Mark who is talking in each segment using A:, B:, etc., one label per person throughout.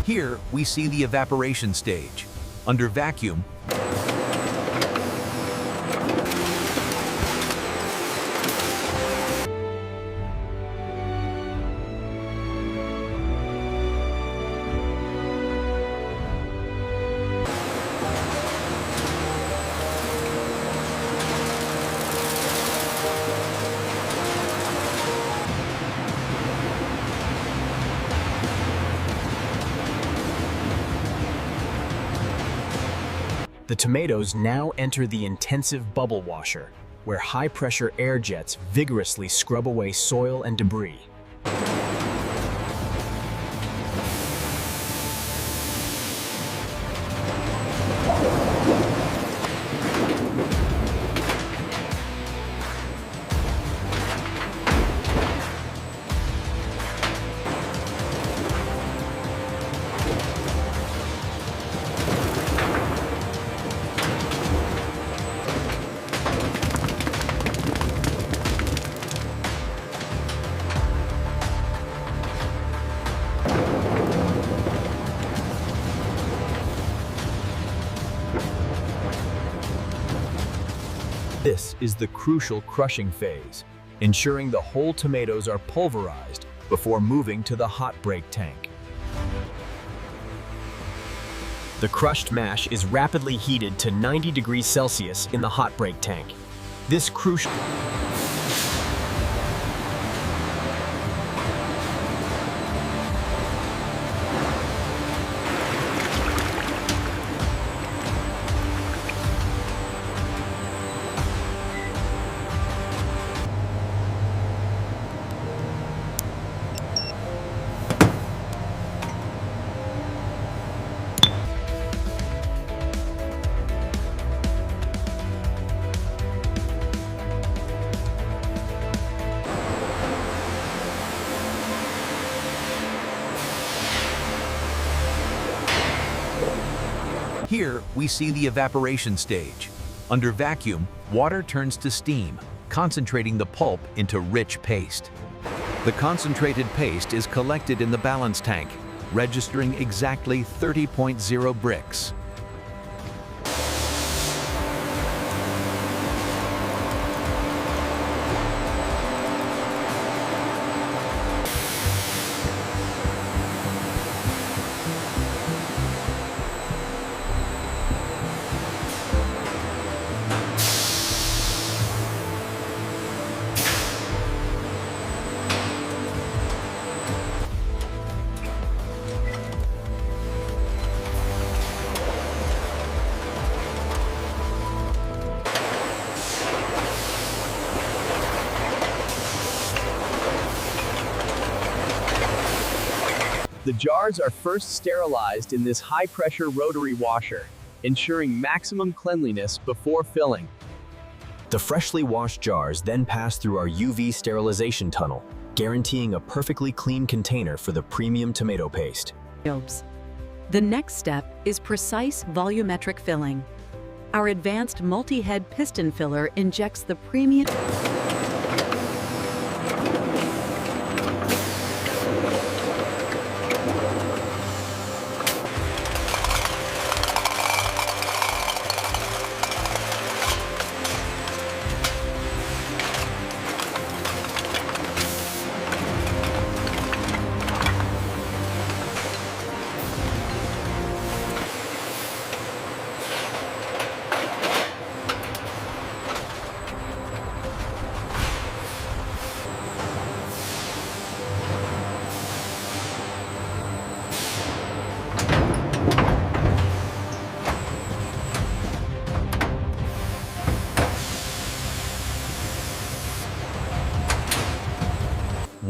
A: Here, we see the evaporation stage. Under vacuum,
B: The tomatoes now enter the intensive bubble washer, where high-pressure air jets vigorously scrub away soil and debris. This is the crucial crushing phase, ensuring the whole tomatoes are pulverized before moving to the hot break tank. The crushed mash is rapidly heated to 90 degrees Celsius in the hot break tank. This crucial
A: Here, we see the evaporation stage. Under vacuum, water turns to steam, concentrating the pulp into rich paste. The concentrated paste is collected in the balance tank, registering exactly 30.0 bricks.
B: The jars are first sterilized in this high-pressure rotary washer, ensuring maximum cleanliness before filling. The freshly washed jars then pass through our UV sterilization tunnel, guaranteeing a perfectly clean container for the premium tomato paste.
C: The next step is precise volumetric filling. Our advanced multi-head piston filler injects the premium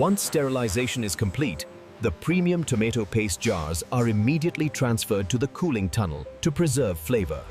A: Once sterilization is complete, the premium tomato paste jars are immediately transferred to the cooling tunnel to preserve flavor.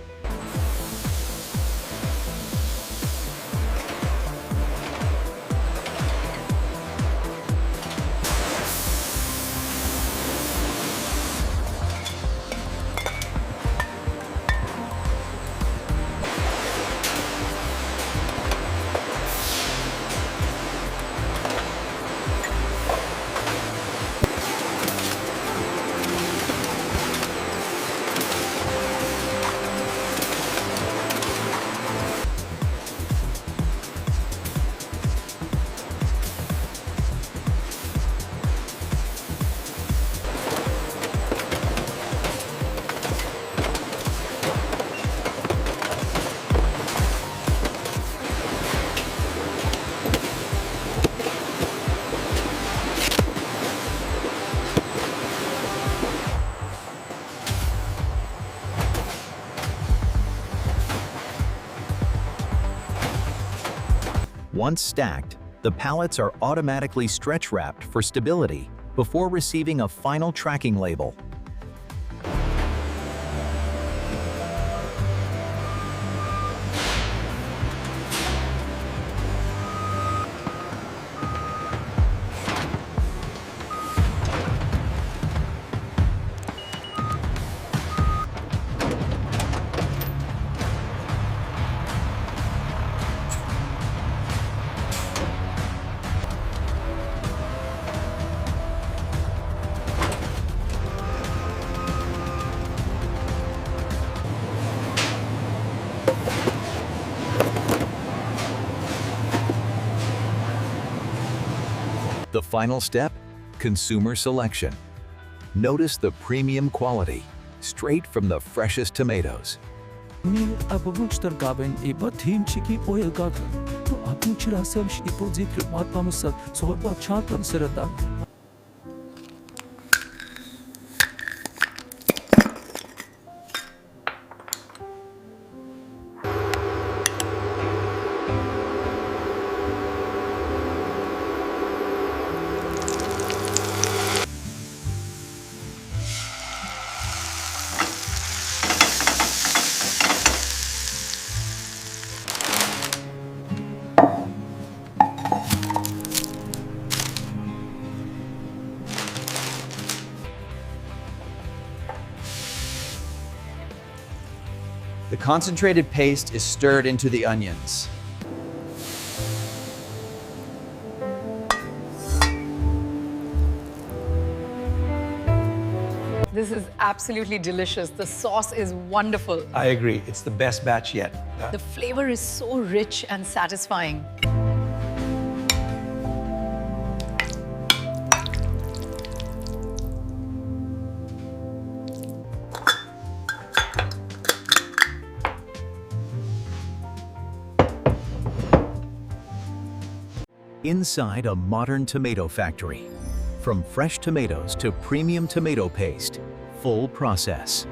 D: Once stacked, the pallets are automatically stretch-wrapped for stability before receiving a final tracking label.
A: The final step, consumer selection. Notice the premium quality, straight from the freshest tomatoes.
E: Abunçtar gaben batin chiki oil gaben. To abunchira selsh deposit matpamusa so ba chatan serada.
F: The concentrated paste is stirred into the onions.
G: This is absolutely delicious. The sauce is wonderful.
H: I agree. It's the best batch yet.
G: The flavor is so rich and satisfying.
D: Inside a modern tomato factory. From fresh tomatoes to premium tomato paste, full process.